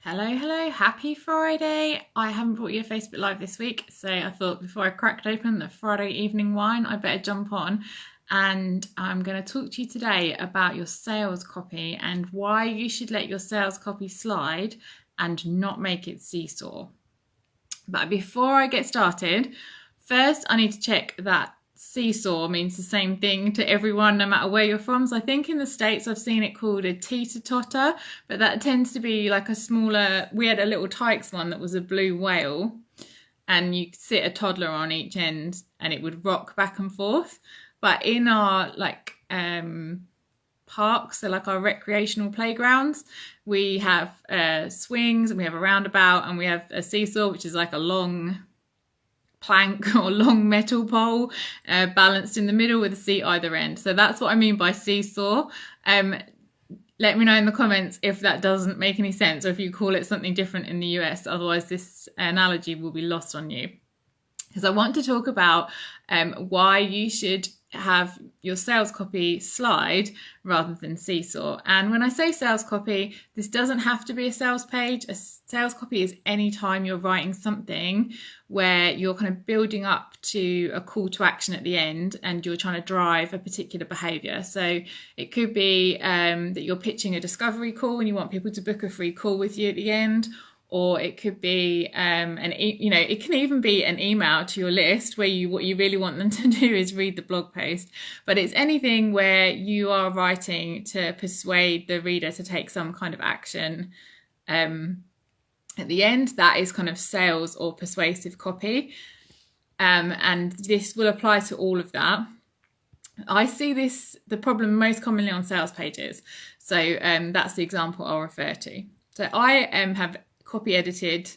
Hello, happy Friday. I haven't brought you a Facebook Live this week, so I thought before I cracked open the Friday evening wine, I better jump on. And I'm going to talk to you today about your sales copy and why you should let your sales copy slide and not make it seesaw. But before I get started, first I need to check that seesaw means the same thing to everyone no matter where you're from. So I think in the States I've seen it called a teeter-totter, but that tends to be like a smaller, we had a little Tykes one that was a blue whale, and you could sit a toddler on each end and it would rock back and forth. But in our parks, so like our recreational playgrounds, we have swings and we have a roundabout and we have a seesaw, which is like a long plank or long metal pole balanced in the middle with a seat either end. So that's what I mean by seesaw. Let me know in the comments if that doesn't make any sense or if you call it something different in the US. Otherwise this analogy will be lost on you, because I want to talk about why you should have your sales copy slide rather than seesaw. And when I say sales copy, this doesn't have to be a sales page. A sales copy is any time you're writing something where you're kind of building up to a call to action at the end and you're trying to drive a particular behavior. So it could be that you're pitching a discovery call and you want people to book a free call with you at the end. Or it could be it can even be an email to your list where what you really want them to do is read the blog post. But it's anything where you are writing to persuade the reader to take some kind of action at the end. That is kind of sales or persuasive copy. And this will apply to all of that. I see the problem most commonly on sales pages. So that's the example I'll refer to. So I have copy edited,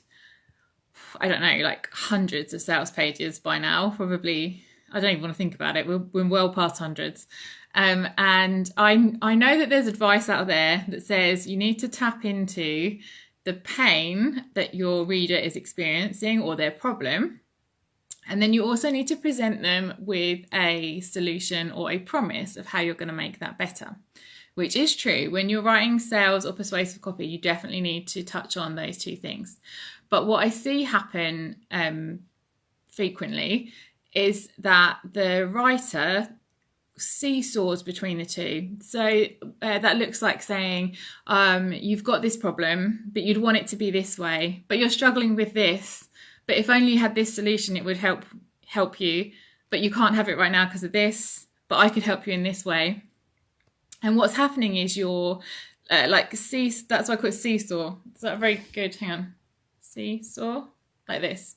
I don't know, like hundreds of sales pages by now. Probably, I don't even want to think about it. We're well past hundreds. And I know that there's advice out there that says you need to tap into the pain that your reader is experiencing or their problem. And then you also need to present them with a solution or a promise of how you're going to make that better. Which is true. When you're writing sales or persuasive copy, you definitely need to touch on those two things. But what I see happen frequently is that the writer seesaws between the two. So that looks like saying, you've got this problem, but you'd want it to be this way, but you're struggling with this. But if only you had this solution, it would help you, but you can't have it right now because of this, but I could help you in this way. And what's happening is you're that's why I call it seesaw. Is that very good? Hang on. Seesaw, like this.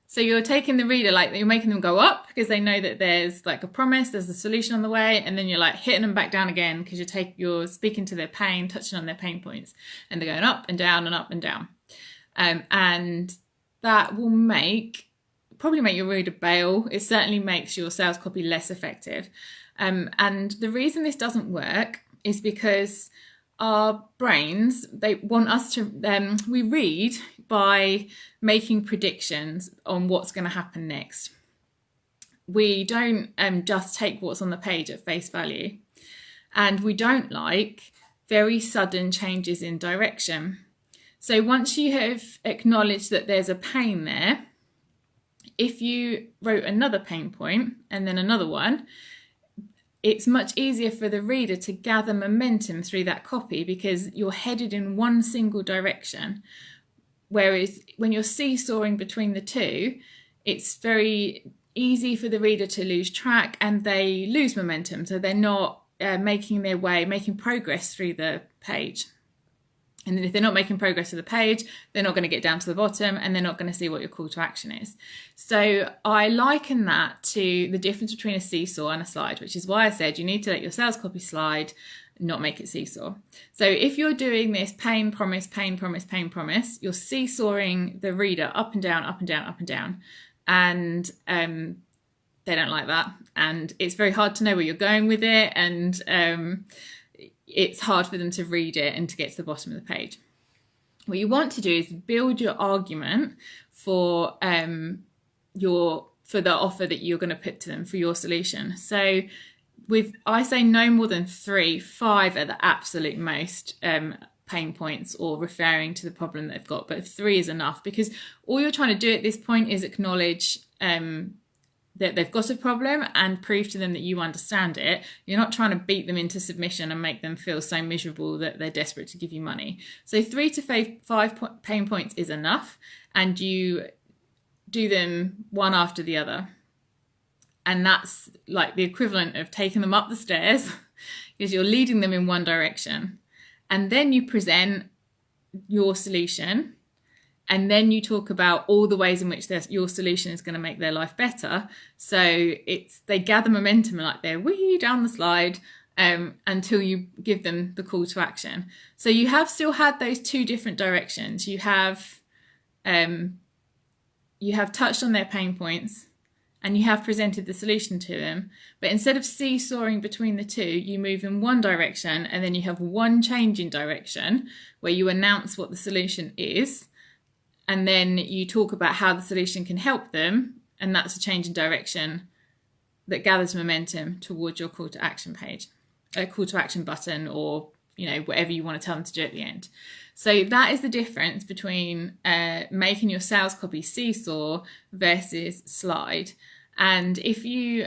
So you're taking the reader, like you're making them go up because they know that there's like a promise, there's a solution on the way, and then you're like hitting them back down again because you're speaking to their pain, touching on their pain points, and they're going up and down and up and down. And that will probably make your reader bail. It certainly makes your sales copy less effective. And the reason this doesn't work is because our brains, they want us to, we read by making predictions on what's going to happen next. We don't just take what's on the page at face value. And we don't like very sudden changes in direction. So once you have acknowledged that there's a pain there, if you wrote another pain point and then another one, it's much easier for the reader to gather momentum through that copy because you're headed in one single direction. Whereas when you're seesawing between the two, it's very easy for the reader to lose track and they lose momentum. So they're not making progress through the page. And then if they're not making progress to the page, they're not going to get down to the bottom and they're not going to see what your call to action is. So I liken that to the difference between a seesaw and a slide, which is why I said you need to let your sales copy slide, not make it seesaw. So if you're doing this pain, promise, pain, promise, pain, promise, you're seesawing the reader up and down, up and down, up and down. And they don't like that. And it's very hard to know where you're going with it. And it's hard for them to read it and to get to the bottom of the page. What you want to do is build your argument for the offer that you're going to put to them for your solution. So I say no more than 3, 5 at the absolute most pain points or referring to the problem they've got, but 3 is enough, because all you're trying to do at this point is acknowledge that they've got a problem and prove to them that you understand it. You're not trying to beat them into submission and make them feel so miserable that they're desperate to give you money. So 3 to 5 pain points is enough, and you do them one after the other. And that's like the equivalent of taking them up the stairs, because you're leading them in one direction. And then you present your solution, and then you talk about all the ways in which your solution is going to make their life better. So they gather momentum like they're wee down the slide until you give them the call to action. So you have still had those 2 different directions. You have touched on their pain points, and you have presented the solution to them. But instead of seesawing between the 2, you move in one direction, and then you have one change in direction where you announce what the solution is, and then you talk about how the solution can help them, and that's a change in direction that gathers momentum towards your call to action page, a call to action button, or whatever you want to tell them to do at the end. So that is the difference between making your sales copy seesaw versus slide. And if you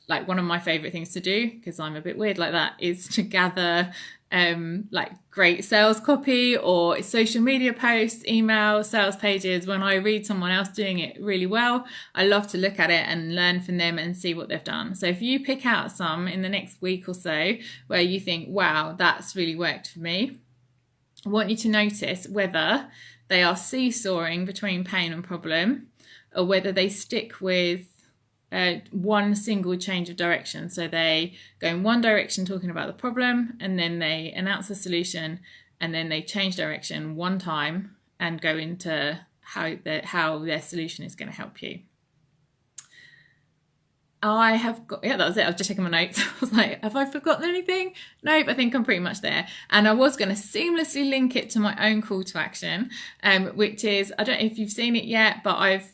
like, one of my favorite things to do, because I'm a bit weird like that, is to gather like great sales copy or social media posts, email, sales pages. When I read someone else doing it really well, I love to look at it and learn from them and see what they've done. So if you pick out some in the next week or so where you think, wow, that's really worked for me, I want you to notice whether they are seesawing between pain and problem, or whether they stick with one single change of direction. So they go in one direction talking about the problem, and then they announce the solution, and then they change direction one time and go into how their solution is going to help you. I have got, that was it. I was just checking my notes. I was like, have I forgotten anything? Nope, I think I'm pretty much there. And I was going to seamlessly link it to my own call to action, which is, I don't know if you've seen it yet, but I've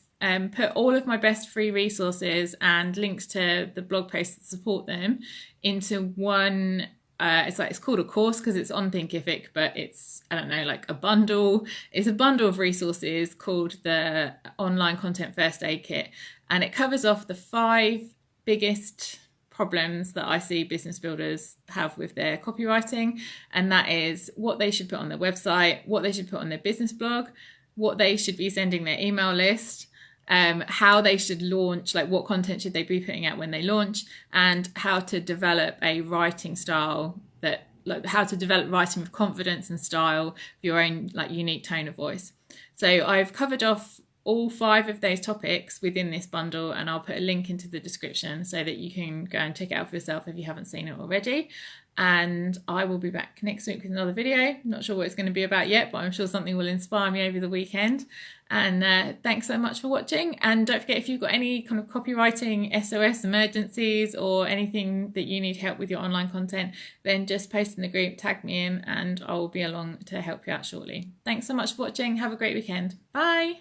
put all of my best free resources and links to the blog posts that support them into one. It's called a course because it's on Thinkific, but it's, I don't know, like a bundle. It's a bundle of resources called the Online Content First Aid Kit, and it covers off the 5 biggest problems that I see business builders have with their copywriting, and that is what they should put on their website, what they should put on their business blog, what they should be sending their email list, how they should launch, like what content should they be putting out when they launch, and how to develop a writing style that, like, how to develop writing with confidence and style for your own like unique tone of voice. So I've covered off all 5 of those topics within this bundle, and I'll put a link into the description so that you can go and check it out for yourself if you haven't seen it already. And I will be back next week with another video. Not sure what it's going to be about yet, but I'm sure something will inspire me over the weekend. And thanks so much for watching. And don't forget, if you've got any kind of copywriting SOS emergencies or anything that you need help with your online content, then just post in the group, tag me in, and I'll be along to help you out shortly. Thanks so much for watching. Have a great weekend. Bye.